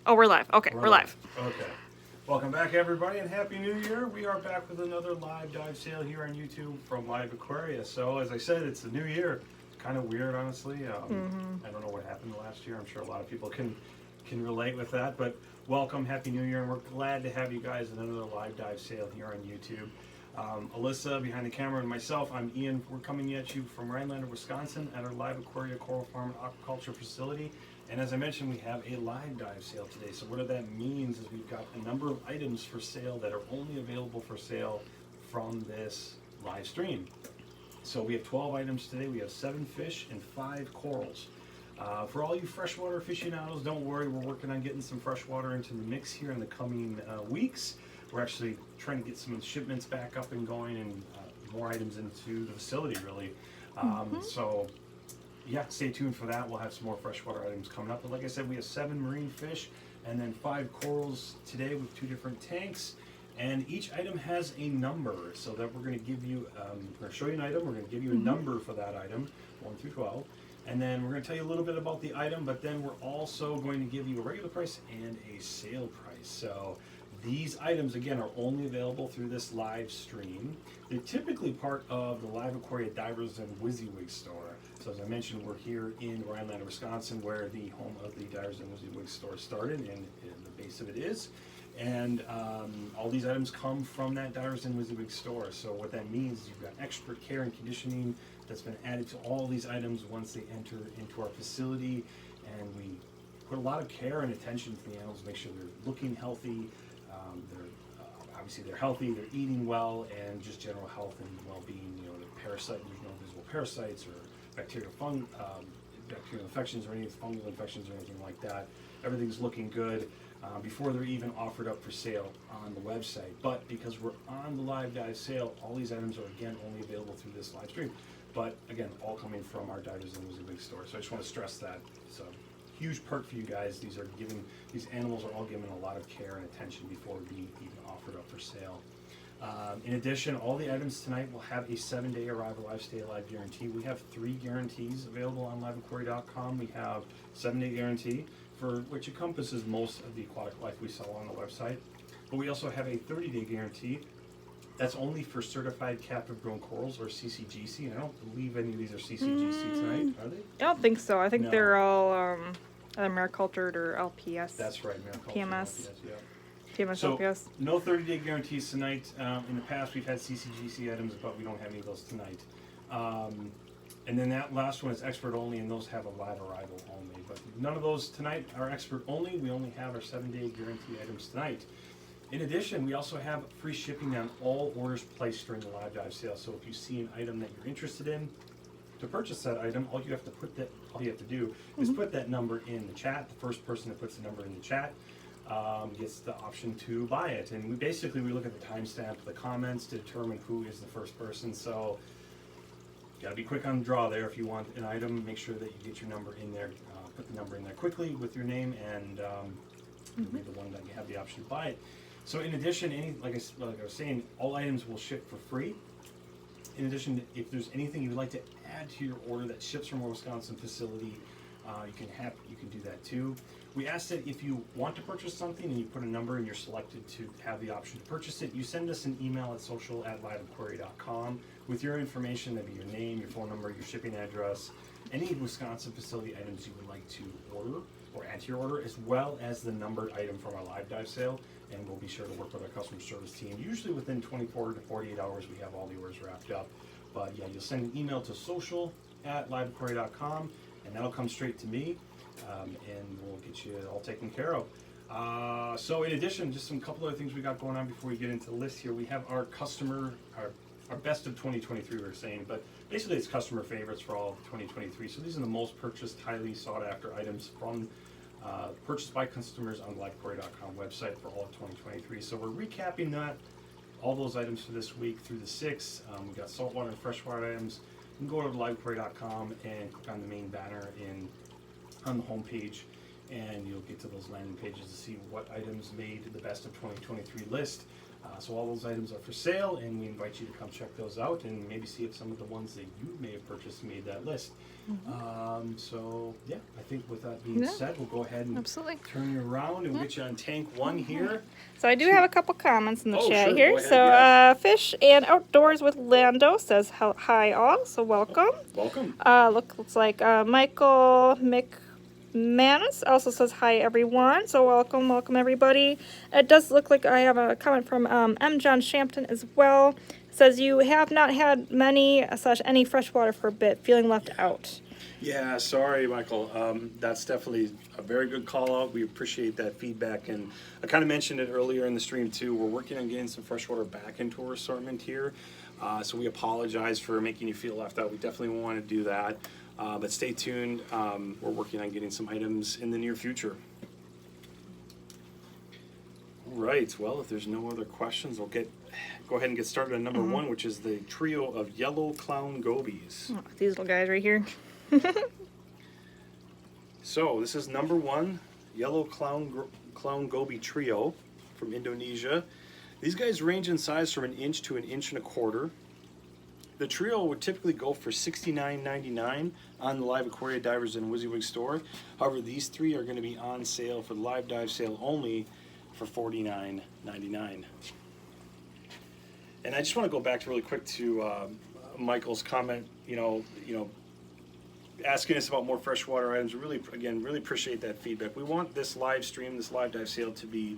Oh, we're live. Okay, we're live. Okay. Welcome back, everybody, and Happy New Year. We are back with another live dive sale here on YouTube from LiveAquaria. So, as I said, it's the new year. It's kind of weird, honestly. I don't know what happened last year. I'm sure a lot of people can relate with that. But welcome, Happy New Year, and we're glad to have you guys in another live dive sale here on YouTube. Alyssa behind the camera and myself, I'm Ian. We're coming at you from Rhinelander, Wisconsin at our LiveAquaria Coral Farm and Aquaculture facility. And as I mentioned, we have a live dive sale today. So what that means is we've got a number of items for sale that are only available for sale from this live stream. So we have 12 items today. We have 7 fish and 5 corals. For all you freshwater aficionados, don't worry. We're working on getting some freshwater into the mix here in the coming weeks. We're actually trying to get some shipments back up and going and more items into the facility, really. So yeah, stay tuned for that. We'll have some more freshwater items coming up. But like I said, we have 7 marine fish and then 5 corals today with 2 different tanks. And each item has a number. So that we're going to give you, we're going to show you an item. We're going to give you a number for that item, 1 through 12. And then we're going to tell you a little bit about the item, but then we're also going to give you a regular price and a sale price. So these items, again, are only available through this live stream. They're typically part of the LiveAquaria Divers and WYSIWYG store. So as I mentioned, we're here in Rhinelander, Wisconsin, where the home of the Divers and WYSIWYG store started, and the base of it is. And all these items come from that Divers and WYSIWYG store. So what that means is you've got expert care and conditioning that's been added to all these items once they enter into our facility. And we put a lot of care and attention to the animals, make sure they're looking healthy, obviously they're healthy, they're eating well, and just general health and well-being. You know, the parasite, there's no visible parasites or bacterial infections or any fungal infections or anything like that. Everything's looking good before they're even offered up for sale on the website. But because we're on the live dive sale, all these items are again only available through this live stream. But again, all coming from our Divers and WYSIWYG store. So I just want to stress that. So huge perk for you guys. These animals are all given a lot of care and attention before being even offered up for sale. In addition, all the items tonight will have a 7-day arrival, live, stay alive guarantee. We have 3 guarantees available on liveaquaria.com. We have 7-day guarantee, for which encompasses most of the aquatic life we sell on the website. But we also have a 30-day guarantee. That's only for certified captive grown corals or CCGC. And I don't believe any of these are CCGC tonight, are they? I don't think so. I think No. they're all maricultured or LPS. That's right, maricultured PMS. LPS, yeah. TMS So, LPS. no 30-day guarantees tonight. In the past, we've had CCGC items, but we don't have any of those tonight. And then that last one is expert only, and those have a live arrival only. But none of those tonight are expert only. We only have our 7-day guarantee items tonight. In addition, we also have free shipping on all orders placed during the live dive sale. So if you see an item that you're interested in, to purchase that item, all you have to do is put that number in the chat. The first person that puts the number in the chat gets the option to buy it. And we look at the timestamp of the comments to determine who is the first person. So you gotta be quick on the draw there. If you want an item, make sure that you get your number in there. Put the number in there quickly with your name, and you'll be the one that you have the option to buy it. So in addition, like I was saying, all items will ship for free. In addition, if there's anything you'd like to add to your order that ships from our Wisconsin facility, you can do that too. We ask that if you want to purchase something and you put a number and you're selected to have the option to purchase it, you send us an email at social@liveaquaria.com with your information. That'd be your name, your phone number, your shipping address, any Wisconsin facility items you would like to order or add to your order, as well as the numbered item from our live dive sale. And we'll be sure to work with our customer service team. Usually within 24 to 48 hours, we have all the orders wrapped up. But yeah, you'll send an email to social@liveaquaria.com, and that'll come straight to me, and we'll get you all taken care of. So in addition, just some couple other things we got going on before we get into the list here. We have our best of 2023, we're saying, but basically it's customer favorites for all of 2023. So these are the most purchased, highly sought after items from purchased by customers on the LiveAquaria.com website for all of 2023. So we're recapping all those items for this week through the 6th. We've got saltwater and freshwater items. You can go to LiveAquaria.com and click on the main banner on the home page, and you'll get to those landing pages to see what items made the best of 2023 list. So all those items are for sale, and we invite you to come check those out and maybe see if some of the ones that you may have purchased made that list. So yeah, I think with that being said, we'll go ahead and Absolutely. turn you around and we'll get you on tank 1 here. So I do have a couple comments in the chat sure, here. go ahead, So yeah. Fish and Outdoors with Lando says hi all, so welcome. Welcome. Looks like Michael McManus also says hi everyone, so welcome everybody. It does look like I have a comment from M. John Shampton as well. It says you have not had any freshwater for a bit, feeling left out. Yeah, sorry, Michael. That's definitely a very good call out. We appreciate that feedback. And I kind of mentioned it earlier in the stream too. We're working on getting some freshwater back into our assortment here. So we apologize for making you feel left out. We definitely want to do that. But stay tuned. We're working on getting some items in the near future. All right. Well, if there's no other questions, we'll go ahead and get started on number 1, which is the trio of yellow clown gobies. Oh, these little guys right here. So this is number 1, yellow clown goby trio from Indonesia. These guys range in size from 1 inch to 1.25 inches. The trio would typically go for $69.99 on the LiveAquaria Divers and WYSIWYG store. However, these 3 are going to be on sale for the live dive sale only for $49.99. And I just want to go back to really quick to Michael's comment. You know, asking us about more freshwater items. Really appreciate that feedback. We want this live stream, this live dive sale, to be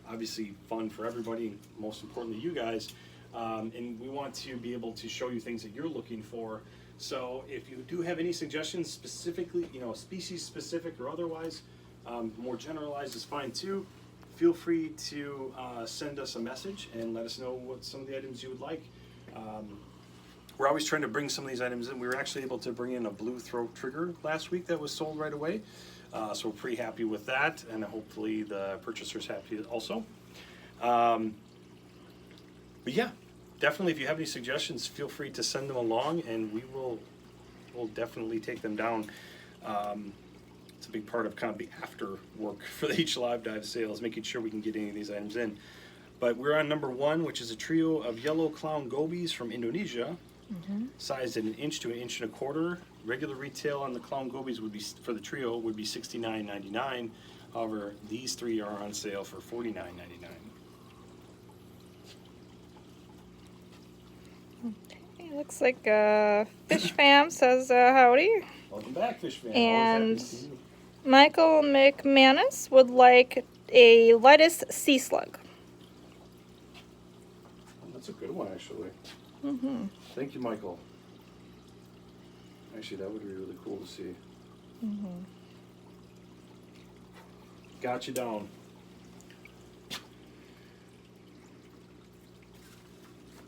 obviously fun for everybody, and most importantly you guys. And we want to be able to show you things that you're looking for. So if you do have any suggestions, specifically, species specific or otherwise, more generalized is fine too. Feel free to send us a message and let us know what some of the items you would like. We're always trying to bring some of these items in. We were actually able to bring in a blue throat trigger last week that was sold right away. So we're pretty happy with that, and hopefully the purchaser's happy also. But yeah, definitely if you have any suggestions, feel free to send them along, and we'll definitely take them down. It's a big part of kind of the after work for each live dive sales, making sure we can get any of these items in. But we're on number 1, which is a trio of yellow clown gobies from Indonesia. Sized at 1 inch to 1.25 inches. Regular retail on the clown gobies would be, for the trio, would be $69.99. However, these 3 are on sale for $49.99. Okay, looks like Fish Fam says howdy. Welcome back, Fish Fam. And Always happy to see you. Michael McManus would like a lettuce sea slug. That's a good one, actually. Thank you, Michael. Actually, that would be really cool to see. Got you down.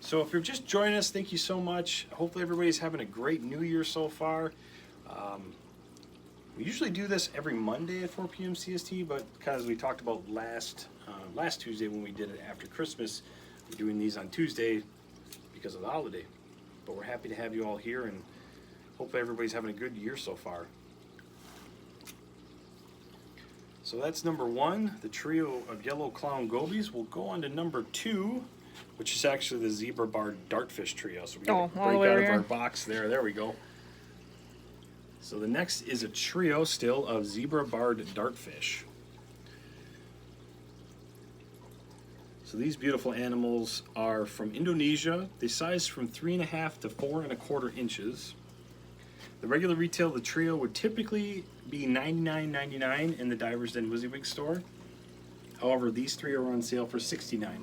So if you're just joining us, thank you so much. Hopefully everybody's having a great new year so far. We usually do this every Monday at 4 p.m. CST, but kind of as we talked about last Tuesday when we did it after Christmas, we're doing these on Tuesday because of the holiday. But we're happy to have you all here, and hopefully everybody's having a good year so far. So that's number 1, the trio of yellow clown gobies. We'll go on to number 2, which is actually the zebra barred dartfish trio. So we got to break out of our box there. There we go. So the next is a trio still of zebra barred dartfish. So these beautiful animals are from Indonesia. They size from 3.5 to 4.25 inches. The regular retail of the trio would typically be $99.99 in the Divers and WYSIWYG store. However, these 3 are on sale for $69.99.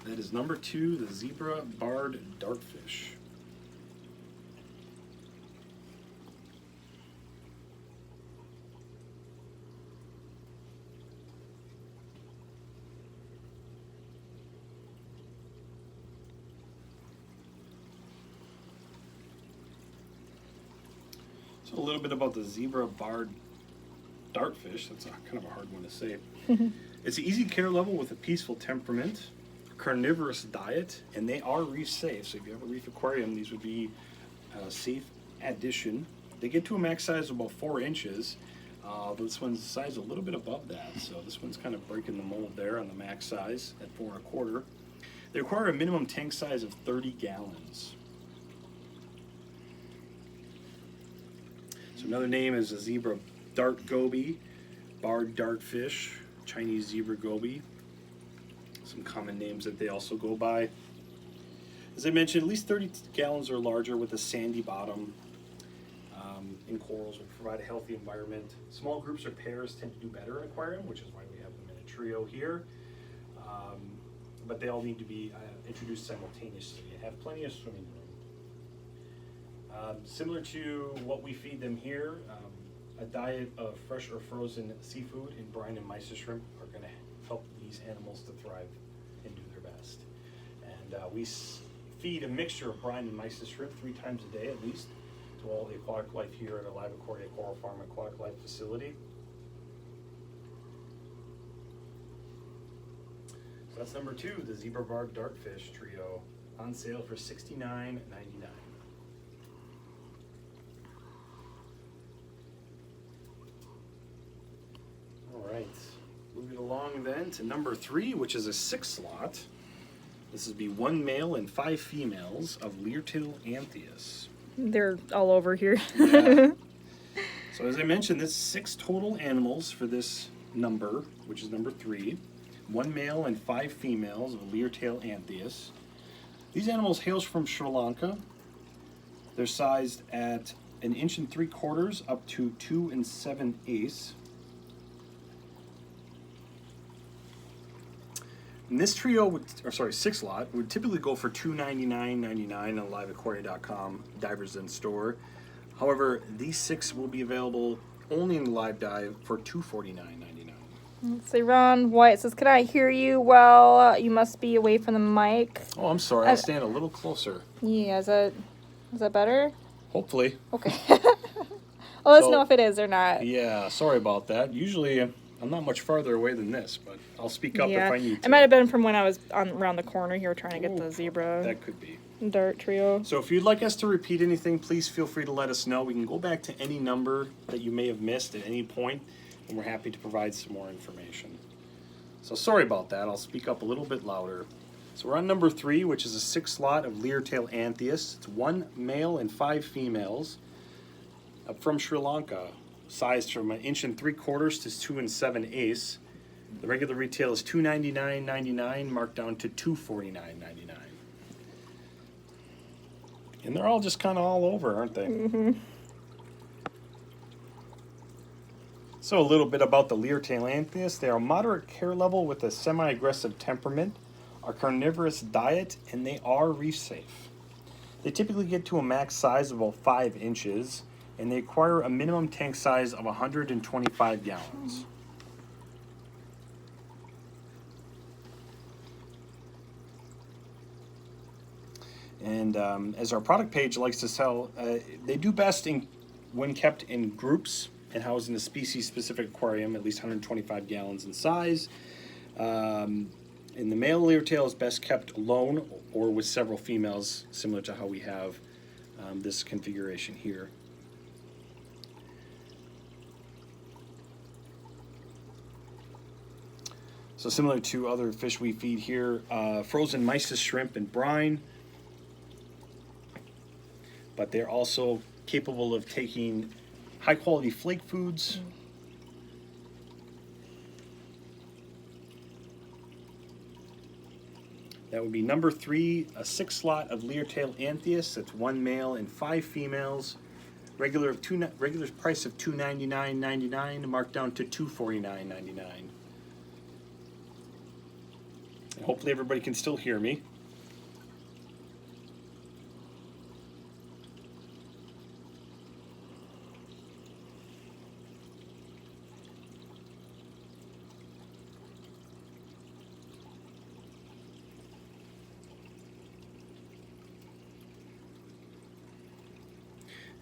That is number 2, the zebra barred dartfish. So a little bit about the zebra barred dartfish. That's kind of a hard one to say. It's an easy care level with a peaceful temperament. carnivorous diet, and they are reef safe. So if you have a reef aquarium, these would be a safe addition. They get to a max size of about 4 inches. This one's size a little bit above that, so this one's kind of breaking the mold there on the max size at 4 1/4. They require a minimum tank size of 30 gallons. So another name is a zebra dart goby, barred dartfish, Chinese zebra goby. Some common names that they also go by. As I mentioned, at least 30 gallons or larger with a sandy bottom. In corals would provide a healthy environment. Small groups or pairs tend to do better in aquarium, which is why we have them in a trio here. But they all need to be introduced simultaneously and have plenty of swimming room. Similar to what we feed them here, a diet of fresh or frozen seafood and brine and mysis shrimp are going to help these animals to thrive and do their best. And we feed a mixture of brine and mysis shrimp 3 times a day at least to all the aquatic life here at our LiveAquaria Coral Farm Aquatic Life Facility. So that's number 2, the zebra barred dartfish trio, on sale for $69.99. All right, moving along then to number 3, which is a 6 slot. This would be 1 male and 5 females of Leartail anthias. They're all over here. Yeah. So as I mentioned, there's 6 total animals for this number, which is number 3. 1 male and 5 females of Leartail anthias. These animals hail from Sri Lanka. They're sized at 1 3/4 inches up to 2 7/8. And this trio would, 6 lot, would typically go for $299.99 on LiveAquaria.com Divers in Store. However, these 6 will be available only in the Live Dive for $249.99. Let's see, Ron White says, "Can I hear you well? You must be away from the mic." Oh, I'm sorry. I'll stand a little closer. Yeah, is that better? Hopefully. Okay. Well, let's So- know if it is or not. Yeah, sorry about that. Usually I'm not much farther away than this, but I'll speak up if I need to. It might have been from when I was around the corner here trying to get the zebra That could be. dart trio. So if you'd like us to repeat anything, please feel free to let us know. We can go back to any number that you may have missed at any point, and we're happy to provide some more information. So sorry about that. I'll speak up a little bit louder. So we're on number 3, which is a 6 slot of Leartail anthias. It's 1 male and 5 females from Sri Lanka, sized from 1 3/4 inches to 2 7/8. The regular retail is $299.99, marked down to $249.99. And they're all just kind of all over, aren't they? Mm-hmm. So a little bit about the Leartail anthias. They are moderate care level with a semi-aggressive temperament, are carnivorous diet, and they are reef safe. They typically get to a max size of about 5 inches, and they require a minimum tank size of 125 gallons. And as our product page likes to sell, they do best when kept in groups and housed in a species-specific aquarium, at least 125 gallons in size. And the male Leartail is best kept alone or with several females, similar to how we have this configuration here. So similar to other fish we feed here, frozen mysis shrimp and brine, but they're also capable of taking high quality flake foods. That would be number 3, a 6 slot of Leartail anthias. That's 1 male and 5 females. Regular price of $299.99, marked down to $249.99. And hopefully everybody can still hear me.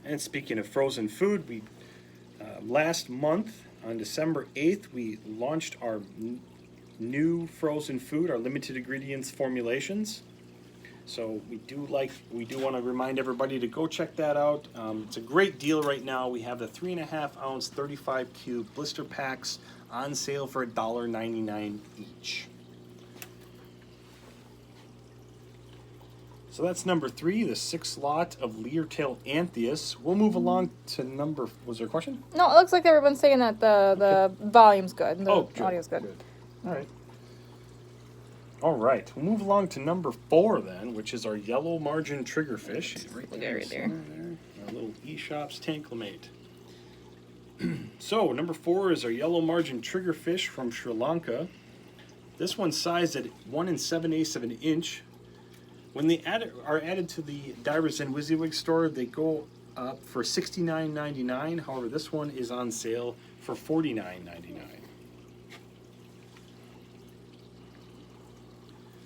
And speaking of frozen food, we last month on December 8th we launched our new frozen food, our limited ingredients formulations. So we do want to remind everybody to go check that out. It's a great deal right now. We have the 3.5 ounce 35 cube blister packs on sale for $1.99 each. So that's number 3, the 6 lot of Leartail Anthias. We'll move along to number. Was there a question? No, it looks like everyone's saying that the volume's good. And the audio's good. All right. All right. We'll move along to number 4 then, which is our yellow margin triggerfish. Right there. Our little eShops Tanklamate. So number 4 is our yellow margin triggerfish from Sri Lanka. This one's sized at 1 7/8 of an inch. When they are added to the Divers and WYSIWYG store, they go up for $69.99. However, this one is on sale for $49.99.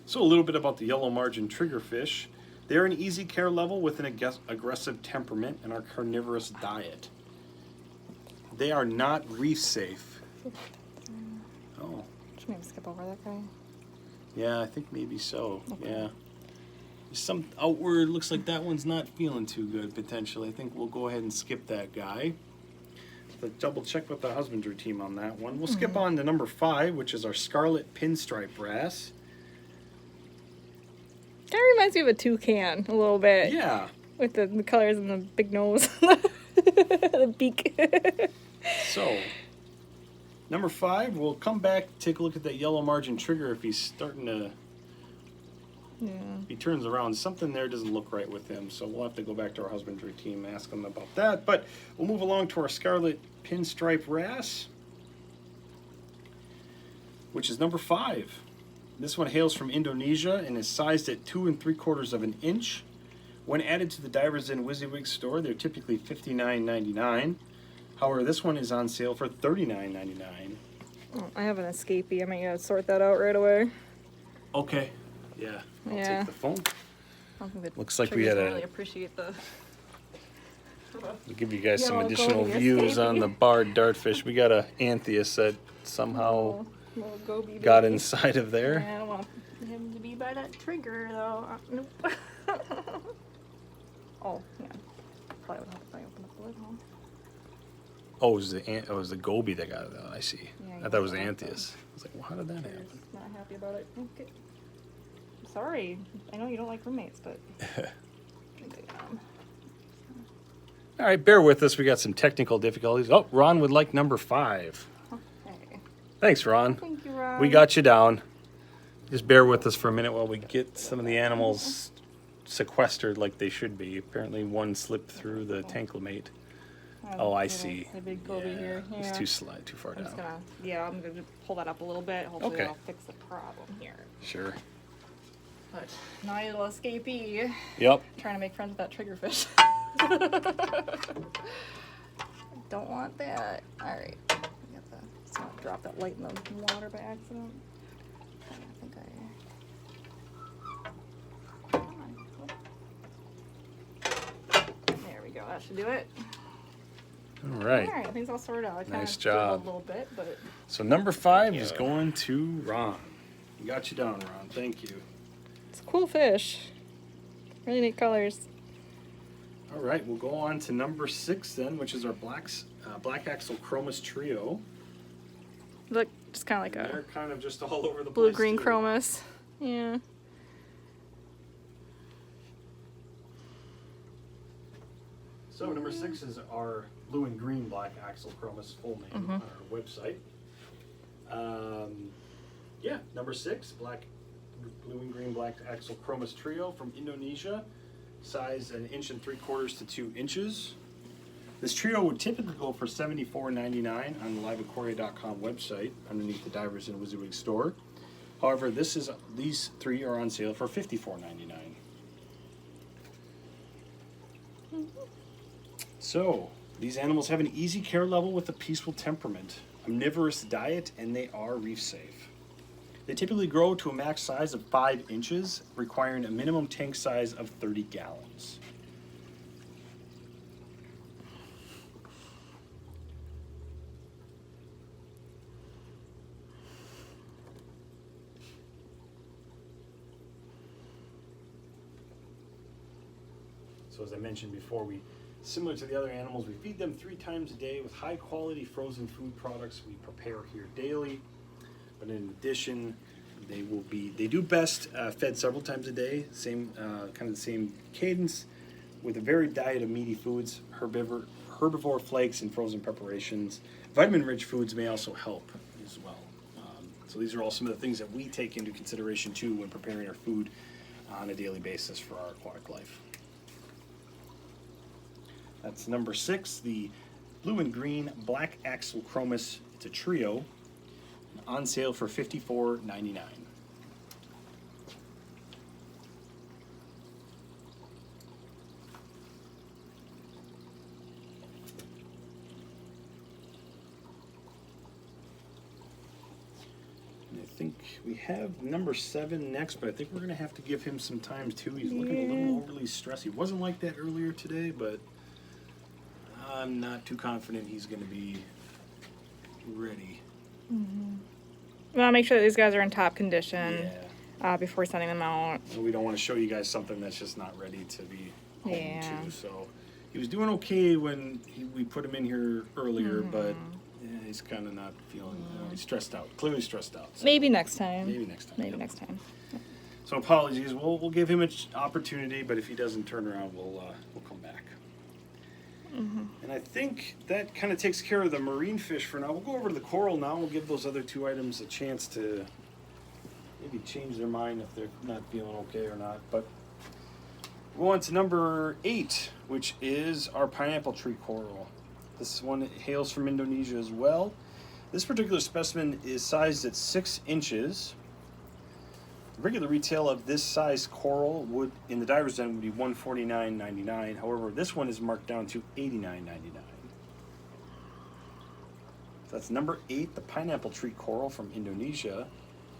So a little bit about the yellow margin triggerfish. They're an easy care level with an aggressive temperament and are carnivorous diet. They are not reef safe. Oh. Should maybe skip over that guy? Yeah, I think maybe so. Okay. Yeah. Some outward looks like that one's not feeling too good potentially. I think we'll go ahead and skip that guy. But double check with the husbandry team on that one. We'll skip on to number 5, which is our scarlet pinstripe wrasse. Kind of reminds me of a toucan a little bit. Yeah. With the colors and the big nose. The beak. So, number 5, we'll come back, take a look at that yellow margin trigger if he's starting to... Yeah. He turns around. Something there doesn't look right with him, so we'll have to go back to our husbandry team and ask them about that. But we'll move along to our scarlet pinstripe wrasse, which is number 5. This one hails from Indonesia and is sized at 2 3/4 of an inch. When added to the Divers and WYSIWYG store, they're typically $59.99. However, this one is on sale for $39.99. Oh, I have an escapee. I might gotta sort that out right away. Okay. Yeah. I'll take the phone. Looks like we had really appreciate the. We'll give you guys some additional views on the barred dartfish. We got a Anthias that somehow got inside of there. Yeah, I don't want him to be by that trigger though. Nope. Oh yeah. Probably would help if I open up the lid, huh? Oh, it was the goby that got it. I see. Yeah, I thought it was the Anthias. I was like, well, how did that happen? Not happy about it. Okay. Sorry, I know you don't like roommates, but. All right, bear with us. We got some technical difficulties. Oh, Ron would like number 5. Okay. Thanks, Ron. Thank you, Ron. We got you down. Just bear with us for a minute while we get some of the animals sequestered like they should be. Apparently, one slipped through the tanklamate. Oh, I see. The big goby here. Yeah. It's too far down. I'm gonna pull that up a little bit. Hopefully, that'll fix the problem here. Sure. But naughty little escapee. Yep. Trying to make friends with that triggerfish. Don't want that. All right. Just want to drop that light in the water by accident. There we go. That should do it. All right. All right. Things all sorted out. Nice job. A little bit, but. So number 5 is going to Ron. We got you down, Ron. Thank you. It's a cool fish. Really neat colors. All right, we'll go on to number 6 then, which is our black axle chromis trio. Look, just kind of like They're kind of just all over the place. Blue-green chromis. Yeah. So number 6 is our blue and green black axle chromis full name on our website. Yeah, number 6, blue and green black axle chromis trio from Indonesia, size 1 3/4 to 2 inches. This trio would typically go for $74.99 on the LiveAquaria.com website underneath the Divers and WYSIWYG store. However, these 3 are on sale for $54.99. So, these animals have an easy care level with a peaceful temperament, omnivorous diet, and they are reef safe. They typically grow to a max size of 5 inches, requiring a minimum tank size of 30 gallons. So as I mentioned before, similar to the other animals, we feed them 3 times a day with high quality frozen food products we prepare here daily. But in addition, they do best fed several times a day, kind of the same cadence, with a varied diet of meaty foods, herbivore flakes, and frozen preparations. Vitamin-rich foods may also help as well. So these are all some of the things that we take into consideration too when preparing our food on a daily basis for our aquatic life. That's number 6, the blue and green black axle chromis. It's a trio, on sale for $54.99. I think we have number 7 next, but I think we're going to have to give him some time too. He's looking a little overly stressed. He wasn't like that earlier today, but I'm not too confident he's going to be ready. Mm-hmm. We want to make sure that these guys are in top condition Yeah. Before sending them out. We don't want to show you guys something that's just not ready to be home Yeah. to. So he was doing okay when we put him in here earlier, but he's kind of not feeling. He's stressed out. Clearly stressed out. So Maybe next time. Maybe next time. Maybe next time. So apologies. We'll give him an opportunity, but if he doesn't turn around, we'll come back. And I think that kind of takes care of the marine fish for now. We'll go over to the coral now. We'll give those other 2 items a chance to maybe change their mind if they're not feeling okay or not. But we'll go on to number 8, which is our pineapple tree coral. This one hails from Indonesia as well. This particular specimen is sized at 6 inches. Regular retail of this size coral would, in the diver's den, would be $149.99. However, this one is marked down to $89.99. So that's number 8, the pineapple tree coral from Indonesia,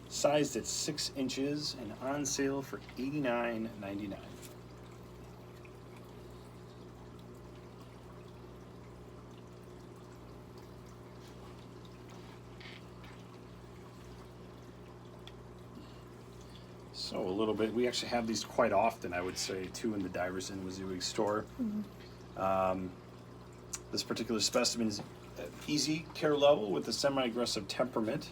sized at 6 inches and on sale for $89.99. So a little bit, we actually have these quite often, I would say, too, in the divers and Wazooig store. This particular specimen is easy care level with a semi-aggressive temperament.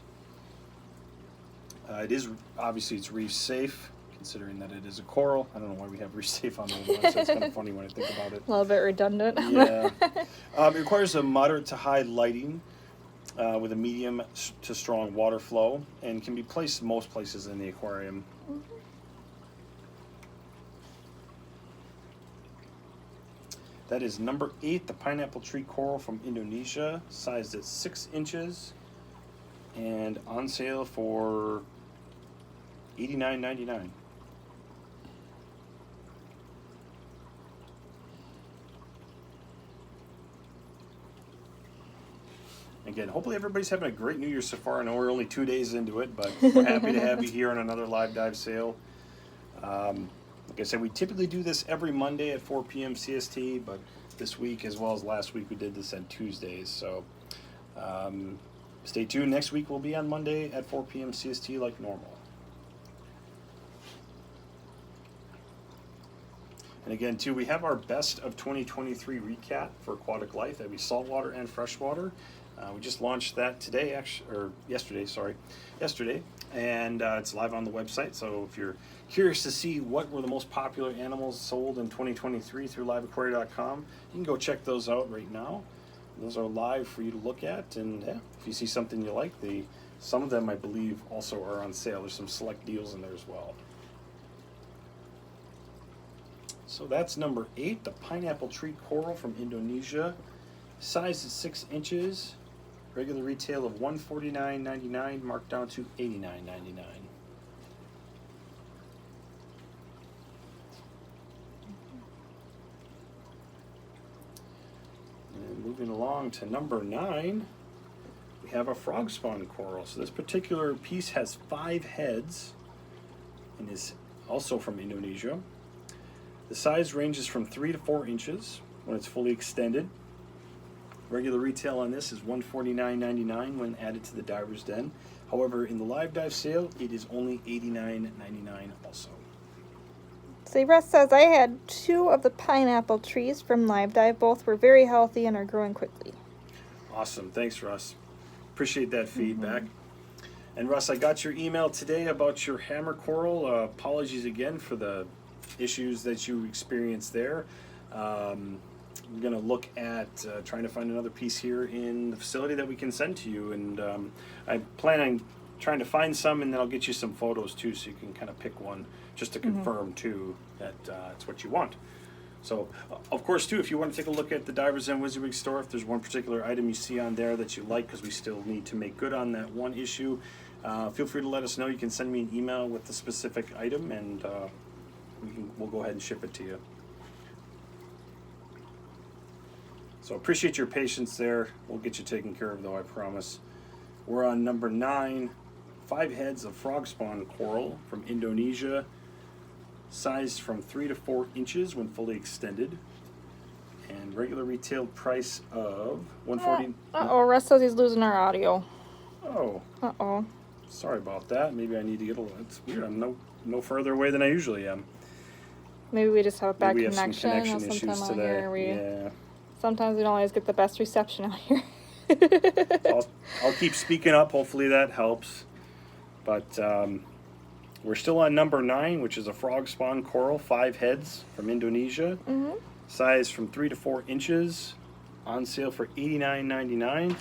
Obviously it's reef safe, considering that it is a coral. I don't know why we have reef safe on the one, so it's kind of funny when I think about it. A little bit redundant. Yeah. It requires a moderate to high lighting with a medium to strong water flow, and can be placed most places in the aquarium. That is number 8, the pineapple tree coral from Indonesia, sized at 6 inches and on sale for $89.99. Again, hopefully everybody's having a great New Year so far. I know we're only 2 days into it, but we're happy to have you here on another live dive sale. Like I said, we typically do this every Monday at 4 p.m. CST, but this week, as well as last week, we did this on Tuesdays. So stay tuned. Next week will be on Monday at 4 p.m. CST like normal. And again, too, we have our best of 2023 recap for aquatic life. That'd be saltwater and freshwater. We just launched that today, yesterday, and it's live on the website. So if you're curious to see what were the most popular animals sold in 2023 through LiveAquaria.com, you can go check those out right now. Those are live for you to look at, and if you see something you like, some of them, I believe, also are on sale. There's some select deals in there as well. So that's number 8, the pineapple tree coral from Indonesia. Size is 6 inches. Regular retail of $149.99, marked down to $89.99. And moving along to number 9, we have a frog spawn coral. So this particular piece has 5 heads and is also from Indonesia. The size ranges from 3 to 4 inches when it's fully extended. Regular retail on this is $149.99 when added to the diver's den. However, in the live dive sale, it is only $89.99 also. See, Russ says, I had 2 of the pineapple trees from Live Dive. Both were very healthy and are growing quickly. Awesome. Thanks, Russ. Appreciate that feedback. And Russ, I got your email today about your hammer coral. Apologies again for the issues that you experienced there. I'm going to look at trying to find another piece here in the facility that we can send to you. And I plan on trying to find some, and then I'll get you some photos too, so you can kind of pick one just to confirm too that it's what you want. So, of course, too, if you want to take a look at the Divers and WYSIWYG store, if there's one particular item you see on there that you like, because we still need to make good on that one issue, feel free to let us know. You can send me an email with the specific item, and we'll go ahead and ship it to you. So appreciate your patience there. We'll get you taken care of, though, I promise. We're on number 9, 5 heads of frog spawn coral from Indonesia. Sized from 3 to 4 inches when fully extended, and regular retail price of $140. Uh-oh, Russ says he's losing our audio. Oh. Uh-oh. Sorry about that. Maybe I need to get a little. It's weird. I'm no further away than I usually am. Maybe we just have a bad Maybe we connection. have some connection or issues something today. Out here. Yeah. Sometimes we don't always get the best reception out here. I'll keep speaking up. Hopefully that helps. But we're still on number 9, which is a frog spawn coral, 5 heads from Indonesia. Size from 3 to 4 inches. On sale for $89.99.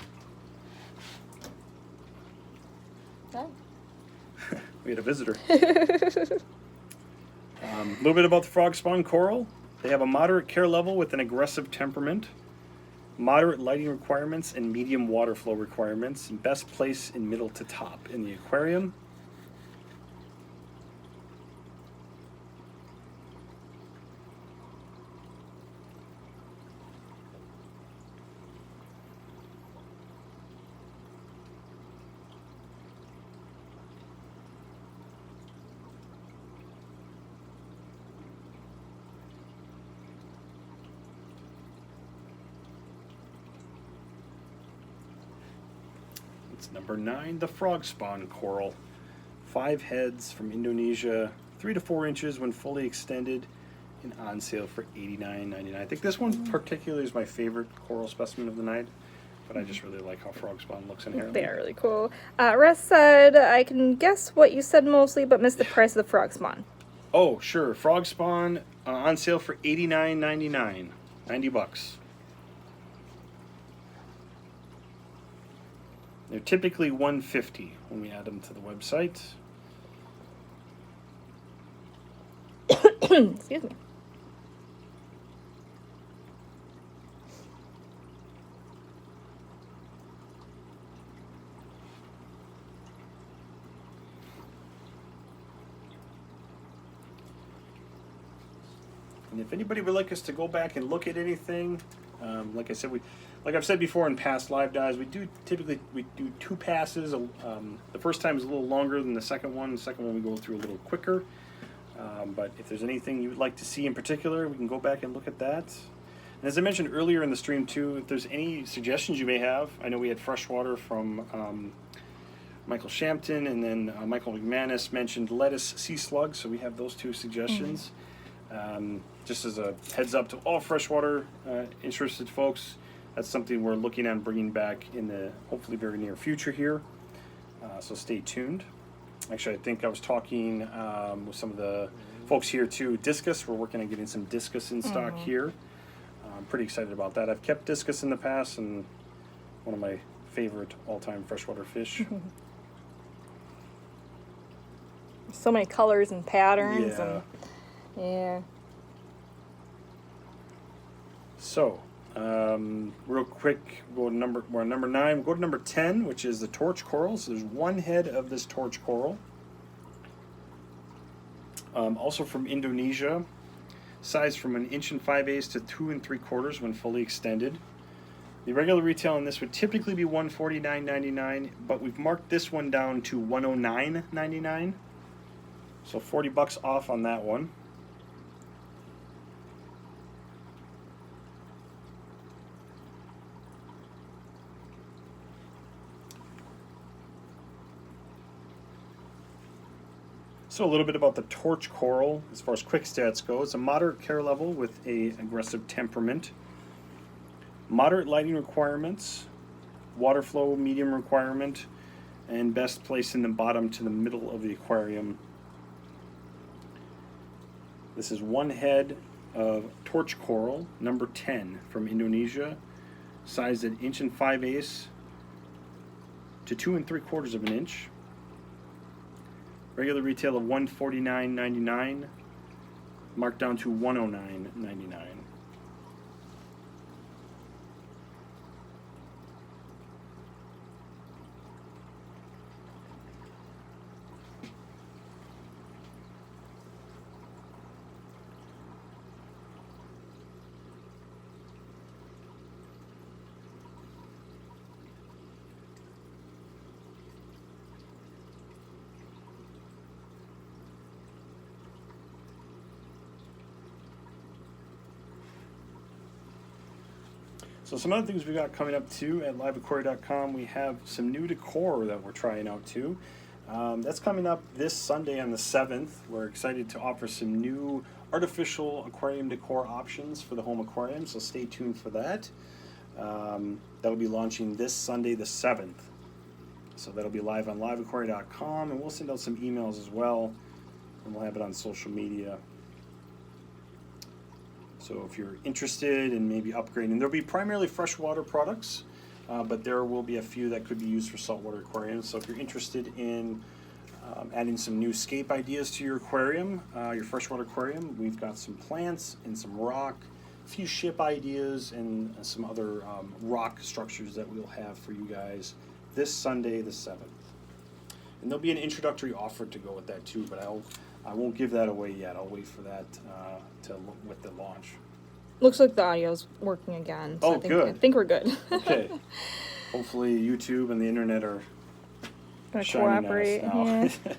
Oh. We had a visitor. A little bit about the frog spawn coral. They have a moderate care level with an aggressive temperament, moderate lighting requirements, and medium water flow requirements. And best place in middle to top in the aquarium. It's number 9, the frog spawn coral. 5 heads from Indonesia, 3 to 4 inches when fully extended, and on sale for $89.99. I think this one particularly is my favorite coral specimen of the night, but I just really like how frog spawn looks in here. They're really cool. Russ said, I can guess what you said mostly, but missed the price of the frog spawn. Oh, sure. Frog spawn on sale for $89.99. $90. They're typically $150 when we add them to the website. Excuse me. And if anybody would like us to go back and look at anything, like I said, like I've said before in past live dives, we do 2 passes. The first time is a little longer than the second one. The second one we go through a little quicker. But if there's anything you would like to see in particular, we can go back and look at that. And as I mentioned earlier in the stream too, if there's any suggestions you may have, I know we had freshwater from Michael Shampton, and then Michael McManus mentioned lettuce sea slugs, so we have those 2 suggestions. Just as a heads up to all freshwater interested folks, that's something we're looking at bringing back in the hopefully very near future here. So stay tuned. Actually, I think I was talking with some of the folks here too. Discus, we're working on getting some discus in stock here. I'm pretty excited about that. I've kept discus in the past, and one of my favorite all-time freshwater fish. So many colors and patterns. Yeah. And, yeah. So, real quick, we're on number 9. We'll go to number 10, which is the torch coral. So there's 1 head of this torch coral. Also from Indonesia. Size from 1 5/8 inches to 2 3/4 when fully extended. The regular retail on this would typically be $149.99, but we've marked this one down to $109.99. So $40 off on that one. So a little bit about the torch coral as far as quick stats go. It's a moderate care level with a aggressive temperament. Moderate lighting requirements, water flow medium requirement, and best placed in the bottom to the middle of the aquarium. This is one head of torch coral, number 10 from Indonesia, sized at 1 5/8 to 2 3/4 of an inch. Regular retail of $149.99, marked down to $109.99. So some other things we got coming up too at LiveAquaria.com. We have some new decor that we're trying out too. That's coming up this Sunday on the 7th. We're excited to offer some new artificial aquarium decor options for the home aquarium, so stay tuned for that. That'll be launching this Sunday the 7th. So that'll be live on LiveAquaria.com, and we'll send out some emails as well, and we'll have it on social media. So if you're interested in maybe upgrading, there'll be primarily freshwater products, but there will be a few that could be used for saltwater aquariums. So if you're interested in adding some new scape ideas to your aquarium, your freshwater aquarium, we've got some plants and some rock, a few ship ideas, and some other rock structures that we'll have for you guys this Sunday the 7th. And there'll be an introductory offer to go with that too, but I won't give that away yet. I'll wait for that with the launch. Looks like the audio's working again. So Oh, good. I think we're good. Okay. Hopefully YouTube and the internet are Gonna shining cooperate. at us now. Yeah.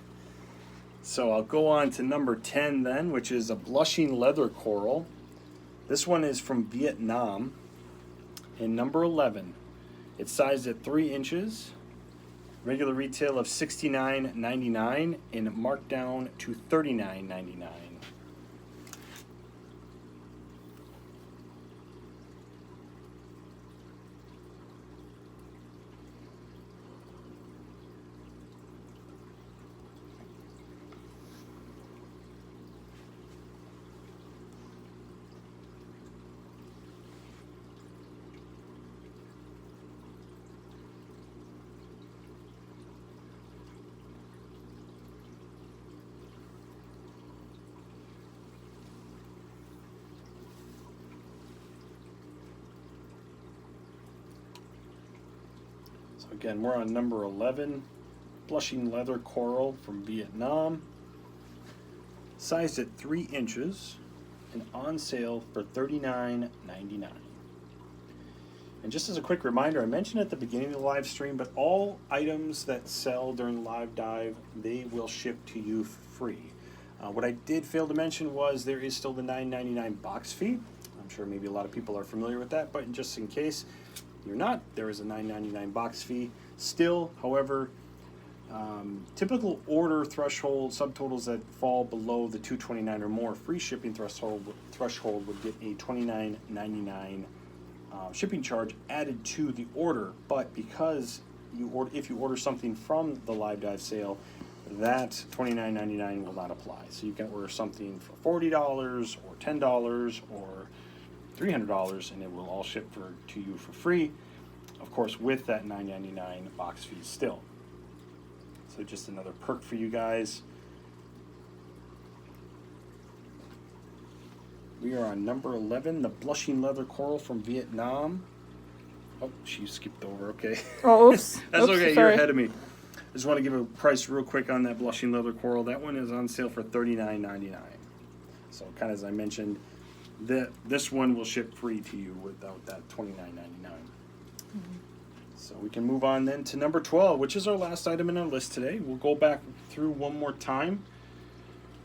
So I'll go on to number 10 then, which is a blushing leather coral. This one is from Vietnam. And number 11, it's sized at 3 inches. Regular retail of $69.99 and marked down to $39.99. Again, we're on number 11, blushing leather coral from Vietnam, sized at 3 inches and on sale for $39.99. And just as a quick reminder, I mentioned at the beginning of the live stream, but all items that sell during the live dive, they will ship to you for free. What I did fail to mention was there is still the $9.99 box fee. I'm sure maybe a lot of people are familiar with that, but just in case you're not, there is a $9.99 box fee. Still, however, typical order threshold subtotals that fall below the $229 or more free shipping threshold would get a $29.99 shipping charge added to the order. But because if you order something from the live dive sale, that $29.99 will not apply. So you can order something for $40 or $10 or $300, and it will all ship to you for free, of course, with that $9.99 box fee still. So just another perk for you guys. We are on number 11, the blushing leather coral from Vietnam. Oh, she skipped over. Okay. Oh, oops. That's Oops, okay. sorry. You're ahead of me. I just want to give a price real quick on that blushing leather coral. That one is on sale for $39.99. So kind of as I mentioned, this one will ship free to you without that $29.99. Mm-hmm. So we can move on then to number 12, which is our last item in our list today. We'll go back through one more time,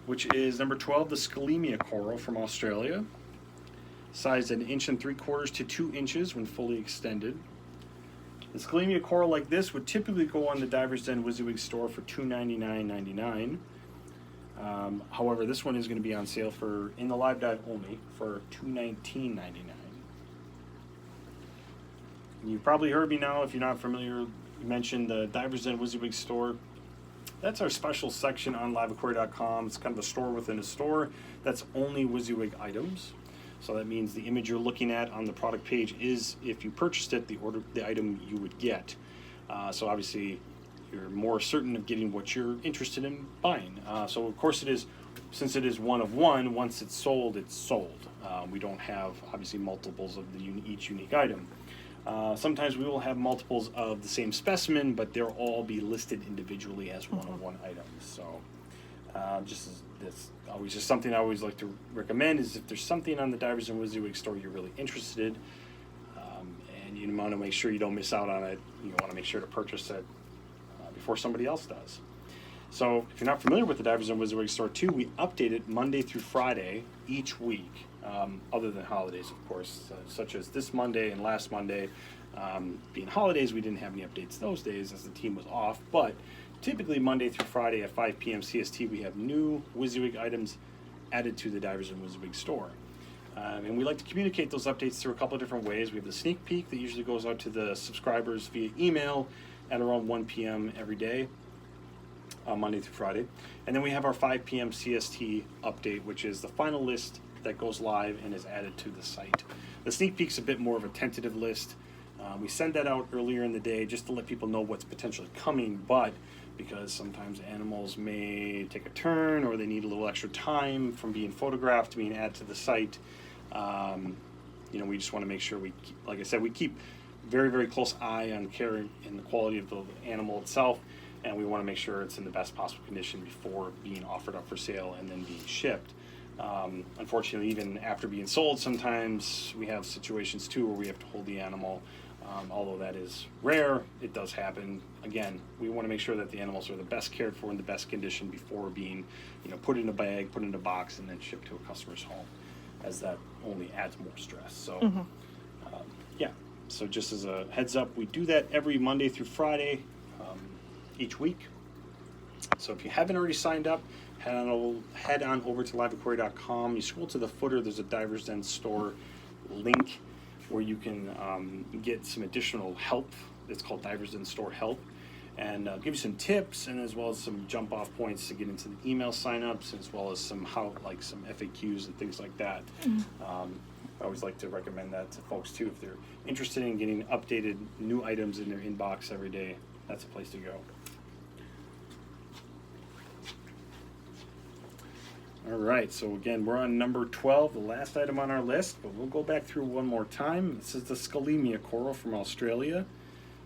which is number 12, the Scalemia coral from Australia, sized at 1 3/4 to 2 inches when fully extended. The Scalemia coral like this would typically go on the Divers Den WYSIWYG store for $299.99. However, this one is going to be on sale for in the live dive only for $219.99. You probably heard me now. If you're not familiar, you mentioned the Divers Den WYSIWYG store. That's our special section on LiveAquaria.com. It's kind of a store within a store that's only WYSIWYG items. So that means the image you're looking at on the product page is, if you purchased it, the item you would get. So obviously, you're more certain of getting what you're interested in buying. So of course it is, since it is one of one, once it's sold, it's sold. We don't have obviously multiples of each unique item. Sometimes we will have multiples of the same specimen, but they'll all be listed individually as one of one items. So that's always just something I always like to recommend, is if there's something on the Divers Den WYSIWYG store you're really interested in, and you want to make sure you don't miss out on it, you want to make sure to purchase it before somebody else does. So if you're not familiar with the Divers Den WYSIWYG store too, we update it Monday through Friday each week, other than holidays, of course, such as this Monday and last Monday. Being holidays, we didn't have any updates those days as the team was off, but typically Monday through Friday at 5 p.m. CST, we have new WYSIWYG items added to the Divers Den WYSIWYG store. And we like to communicate those updates through a couple of different ways. We have the sneak peek that usually goes out to the subscribers via email at around 1 p.m. every day, Monday through Friday. And then we have our 5 p.m. CST update, which is the final list that goes live and is added to the site. The sneak peek's a bit more of a tentative list. We send that out earlier in the day just to let people know what's potentially coming, but because sometimes animals may take a turn or they need a little extra time from being photographed to being added to the site, we just want to make sure like I said, we keep very, very close eye on care and the quality of the animal itself, and we want to make sure it's in the best possible condition before being offered up for sale and then being shipped. Unfortunately, even after being sold, sometimes we have situations too where we have to hold the animal. Although that is rare, it does happen. Again, we want to make sure that the animals are the best cared for in the best condition before being, put in a bag, put in a box, and then shipped to a customer's home, as that only adds more stress. So, so just as a heads up, we do that every Monday through Friday, each week. So if you haven't already signed up, head on over to liveaquaria.com. You scroll to the footer, there's a Divers Den store link where you can get some additional help. It's called Divers Den Store Help, and give you some tips, and as well as some jump off points to get into the email signups, as well as some some FAQs and things like that. I always like to recommend that to folks too. If they're interested in getting updated new items in their inbox every day, that's a place to go. All right, so again, we're on number 12, the last item on our list, but we'll go back through one more time. This is the Scalemia coral from Australia,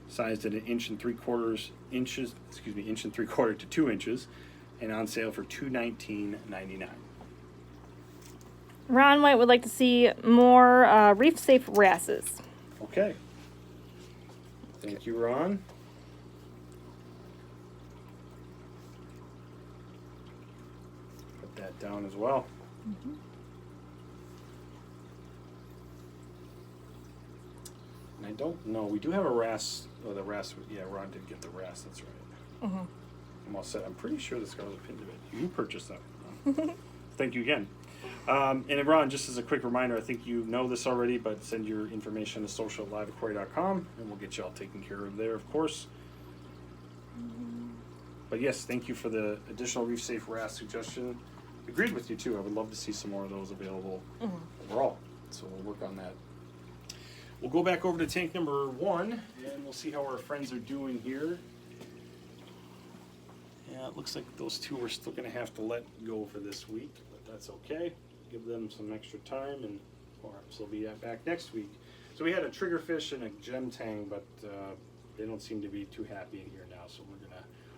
sized at 1 3/4 inches to 2 inches, and on sale for $219.99. Ron White would like to see more reef-safe wrasses. Okay. Thank you, Ron. Put that down as well. Mm-hmm. And I don't know. We do have a wrasse. Oh, the wrasse. Yeah, Ron did get the wrasse. That's right. Mm-hmm. I'm all set. I'm pretty sure the Scarlet Pindabit. You purchased that one. Thank you again. And Ron, just as a quick reminder, I think you know this already, but send your information to social@liveaquaria.com, and we'll get you all taken care of there, of course. But yes, thank you for the additional reef safe wrasse suggestion. Agreed with you too. I would love to see some more of those available overall. So we'll work on that. We'll go back over to tank number 1, and we'll see how our friends are doing here. Yeah, it looks like those two we're still going to have to let go for this week, but that's okay. Give them some extra time, and perhaps they'll be back next week. So we had a triggerfish and a gem tang, but they don't seem to be too happy in here now. So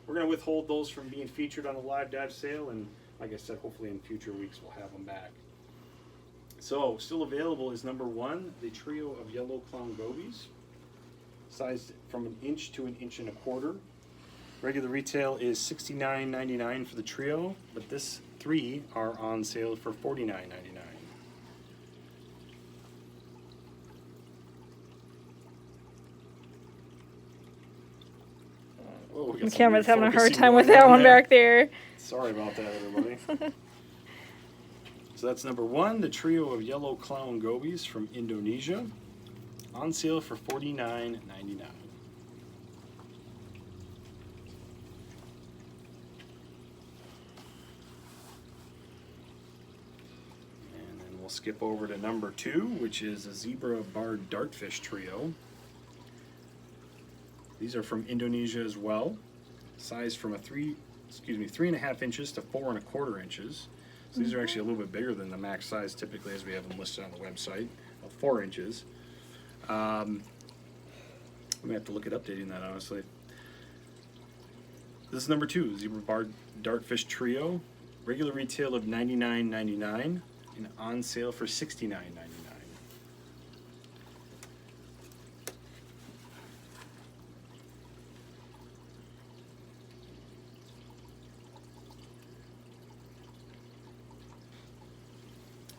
we're gonna withhold those from being featured on the live dive sale, and like I said, hopefully in future weeks we'll have them back. So still available is number 1, the trio of yellow clown gobies, sized from 1 inch to 1 1/4 inches. Regular retail is $69.99 for the trio, but this 3 are on sale for $49.99. The camera's having a hard time with that one back there. Sorry about that, everybody. So that's number 1, the trio of yellow clown gobies from Indonesia, on sale for $49.99. And then we'll skip over to number 2, which is a zebra barred dartfish trio. These are from Indonesia as well, sized from 3.5 inches to 4.25 inches. So these are actually a little bit bigger than the max size typically as we have them listed on the website, of 4 inches. I'm gonna have to look at updating that, honestly. This is number 2, zebra barred dartfish trio, regular retail of $99.99 and on sale for $69.99.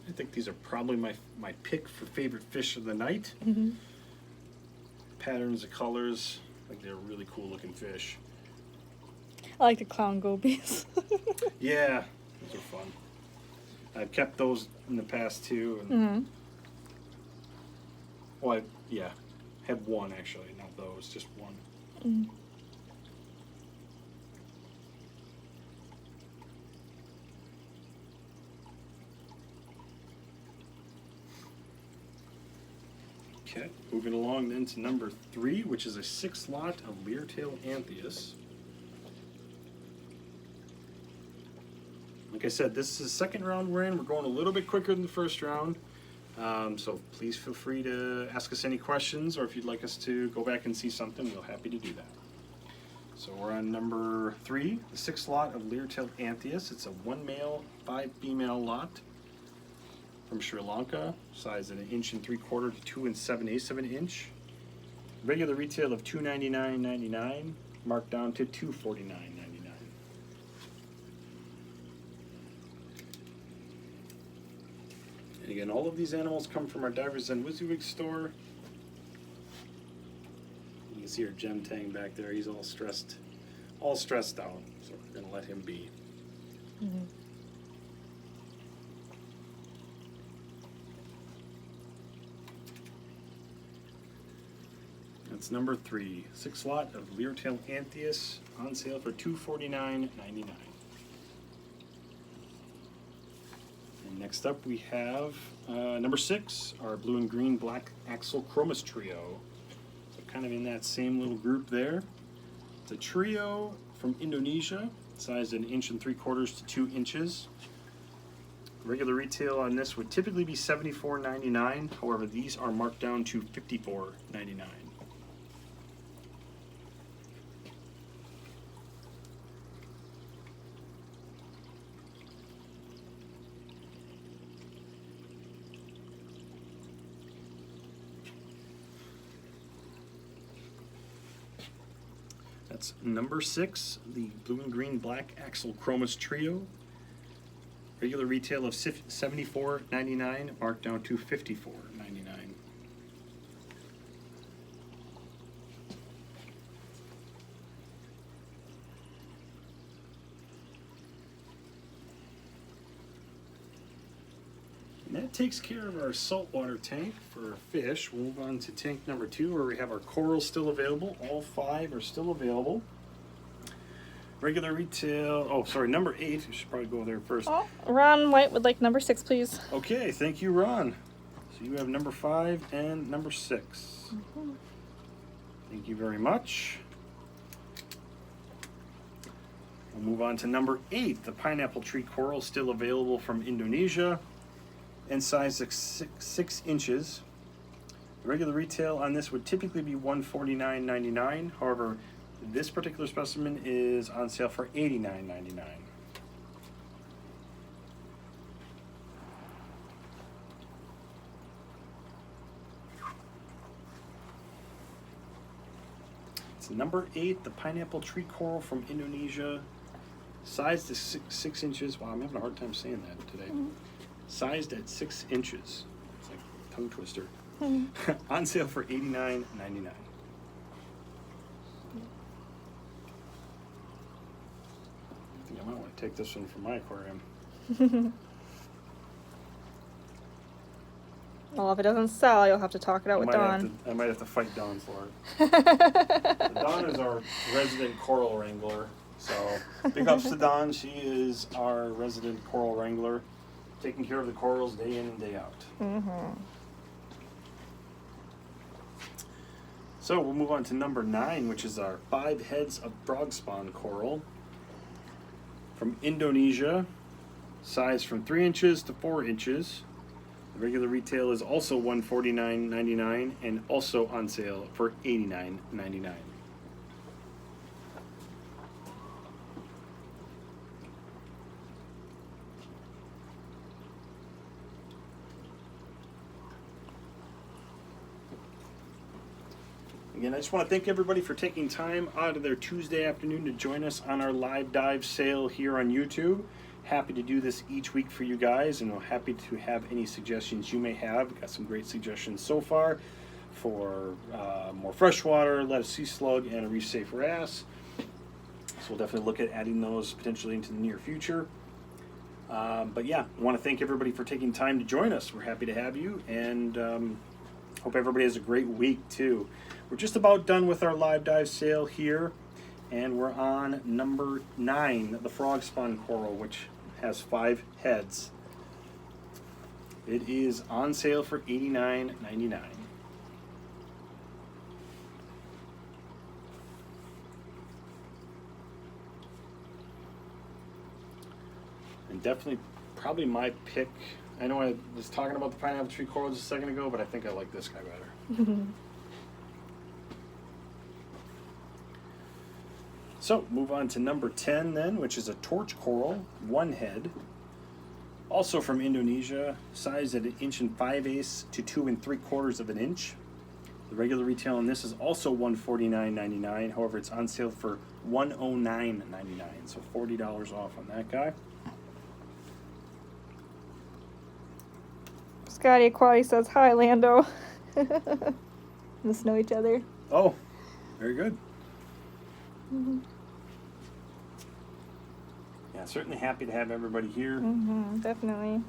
I think these are probably my pick for favorite fish of the night. Patterns, the colors, like they're really cool looking fish. I like the clown gobies. Yeah, those are fun. I've kept those in the past too. And well, had one actually, not those, just one. Okay, moving along then to number 3, which is a 6-lot of Leartail Anthias. Like I said, this is the second round we're in. We're going a little bit quicker than the first round. So please feel free to ask us any questions, or if you'd like us to go back and see something, we're happy to do that. So we're on number 3, the 6-lot of Leartail Anthias. It's a 1 male, 5 female lot from Sri Lanka, size at 1 3/4 to 2 7/8 of an inch. Regular retail of $299.99, marked down to $249.99. And again, all of these animals come from our Divers and WYSIWYG store. You can see our gem tang back there. He's all stressed out. So we're gonna let him be. That's number 3, 6-lot of Leartail Anthias, on sale for $249.99. And next up we have number 6, our blue and green black axle chromis trio. So kind of in that same little group there. It's a trio from Indonesia, sized at 1 3/4 to 2 inches. Regular retail on this would typically be $74.99. However, these are marked down to $54.99. That's number 6, the blue and green black axle chromis trio. Regular retail of $74.99, marked down to $54.99. And that takes care of our saltwater tank for fish. We'll move on to tank number 2, where we have our corals still available. All 5 are still available. Regular retail, number 8. We should probably go there first. Oh, Ron White would like number 6, please. Okay, thank you, Ron. So you have number 5 and number 6. Thank you very much. We'll move on to number 8, the pineapple tree coral, still available from Indonesia, and size 6 inches. The regular retail on this would typically be $149.99. However, this particular specimen is on sale for $89.99. It's number 8, the pineapple tree coral from Indonesia, sized at 6 inches. Wow, I'm having a hard time saying that today. Sized at 6 inches. It's like a tongue twister. On sale for $89.99. I think I might want to take this one from my aquarium. Well, if it doesn't sell, you'll have to talk it out with Dawn. I might have to fight Dawn for it. Dawn is our resident coral wrangler. So big ups to Dawn. She is our resident coral wrangler, taking care of the corals day in and day out. Mm-hmm. So we'll move on to number 9, which is our 5 heads of frog spawn coral from Indonesia, size from 3 inches to 4 inches. The regular retail is also $149.99 and also on sale for $89.99. Again, I just want to thank everybody for taking time out of their Tuesday afternoon to join us on our live dive sale here on YouTube. Happy to do this each week for you guys, and we're happy to have any suggestions you may have. We've got some great suggestions so far for more freshwater, lettuce sea slug, and a reef safe wrasse. So we'll definitely look at adding those potentially into the near future. But yeah, I want to thank everybody for taking time to join us. We're happy to have you, and hope everybody has a great week too. We're just about done with our live dive sale here, and we're on number 9, the frog spawn coral, which has 5 heads. It is on sale for $89.99. And definitely probably my pick. I know I was talking about the pineapple tree coral just a second ago, but I think I like this guy better. So, move on to number 10 then, which is a torch coral, 1 head. Also from Indonesia, sized at 1 5/8 to 2 3/4 inch. The regular retail on this is also $149.99. However, it's on sale for $109.99, so $40 off on that guy. Scotty Aquati says, hi, Lando. Must know each other. Oh, very good. Mm-hmm. Yeah, certainly happy to have everybody here. Mm-hmm, definitely.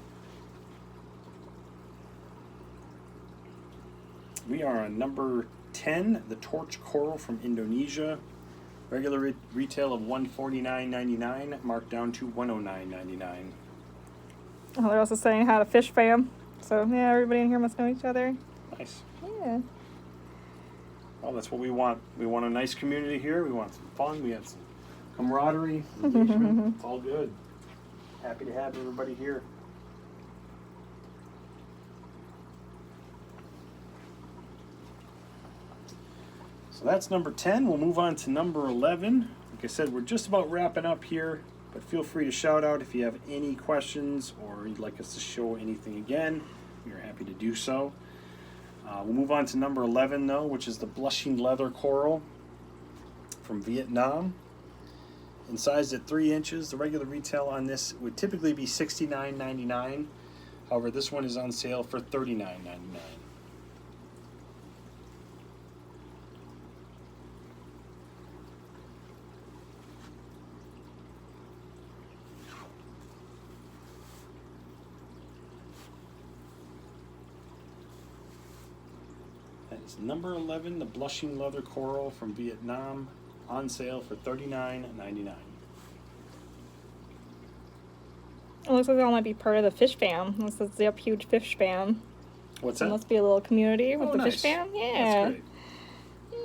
We are on number 10, the torch coral from Indonesia. Regular retail of $149.99, marked down to $109.99. Oh, they're also saying hi to Fish Fam. So, yeah, everybody in here must know each other. Nice. Yeah. Well, that's what we want. We want a nice community here. We want some fun. We have some camaraderie, engagement. It's all good. Happy to have everybody here. So that's number 10. We'll move on to number 11. Like I said, we're just about wrapping up here, but feel free to shout out if you have any questions or you'd like us to show anything again. We are happy to do so. We'll move on to number 11, though, which is the blushing leather coral from Vietnam. And sized at 3 inches, the regular retail on this would typically be $69.99. However, this one is on sale for $39.99. That is number 11, the blushing leather coral from Vietnam, on sale for $39.99. It looks like they all might be part of the Fish Fam. This is the huge Fish Fam. What's So that? it must be a little community with Oh, the nice. Fish Fam. Yeah. That's great.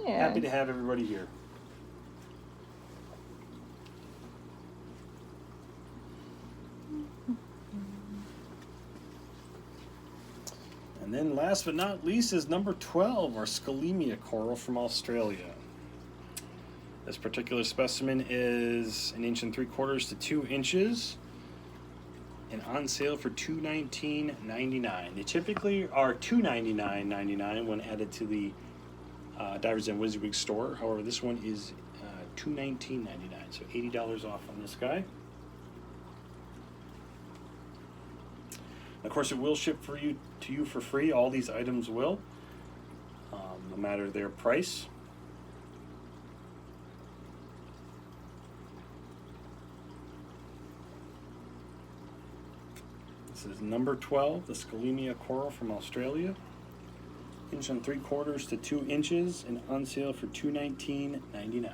Yeah. Happy to have everybody here. And then last but not least is number 12, our Scalemia coral from Australia. This particular specimen is 1 3/4 to 2 inches and on sale for $219.99. They typically are $299.99 when added to the Divers and WYSIWYG store. However, this one is $219.99, so $80 off on this guy. Of course, it will ship to you for free. All these items will, no matter their price. This is number 12, the Scalimia coral from Australia. 1 3/4 to 2 inches and on sale for $219.99.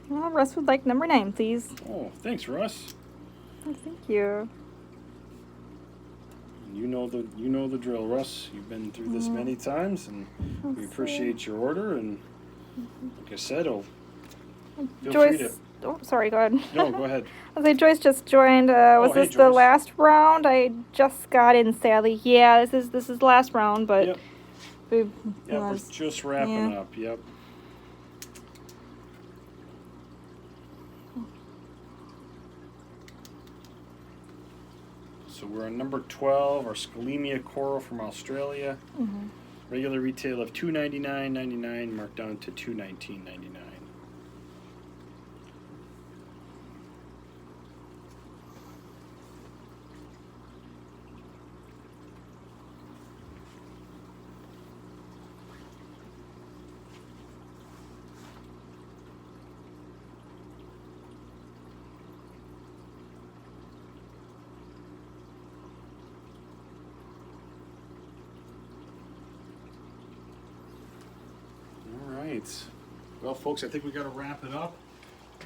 Well, Russ would like number 9, please. Oh, thanks, Russ. Oh, thank you. You know the drill, Russ. You've been through this many times, and we Let's appreciate your order. And like I said, feel free Joyce. to. Oh, sorry. Go ahead. No, go ahead. I was like, Joyce just joined. Was hey, this the Joyce. last round? I just got in, sadly. Yeah, this is the last round, but Yep. we We're just wrapping up. Yep. So we're on number 12, our Scalimia coral from Australia. Regular retail of $299.99, marked down to $219.99. Well, folks, I think we got to wrap it up.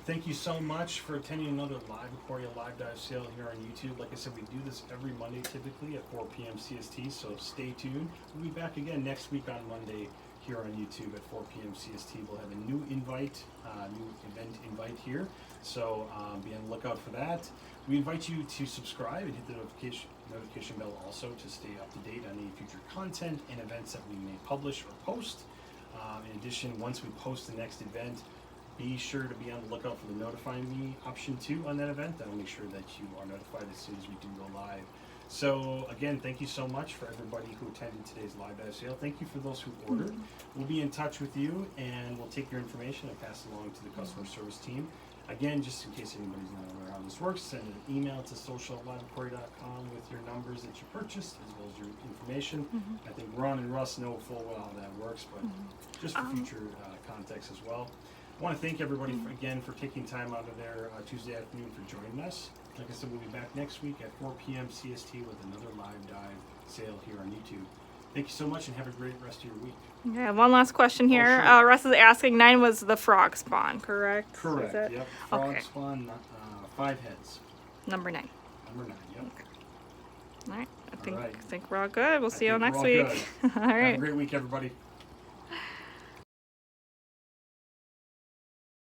Thank you so much for attending another LiveAquaria live dive sale here on YouTube. Like I said, we do this every Monday typically at 4 p.m. CST, so stay tuned. We'll be back again next week on Monday here on YouTube at 4 p.m. CST. We'll have a new invite, new event invite here, so be on the lookout for that. We invite you to subscribe and hit the notification bell also to stay up to date on any future content and events that we may publish or post. In addition, once we post the next event, be sure to be on the lookout for the notify me option too on that event. That'll make sure that you are notified as soon as we do go live. So again, thank you so much for everybody who attended today's live dive sale. Thank you for those who ordered. We'll be in touch with you and we'll take your information and pass it along to the customer service team. Again, just in case anybody's not aware how this works, send an email to social@liveaquaria.com with your numbers that you purchased as well as your information. I think Ron and Russ know full well how that works, but just for future context as well. I want to thank everybody again for taking time out of their Tuesday afternoon for joining us. Like I said, we'll be back next week at 4 p.m. CST with another live dive sale here on YouTube. Thank you so much and have a great rest of your week. Yeah, one last question here. sure. Russ is asking, 9 was the frog spawn, correct? Correct. Is it? Yep. Frog Okay. spawn, 5 heads. Number 9. Number 9. Yep. All right. I right. think we're all good. We'll see you all think next we're all week. good. All Have a right. great week, everybody.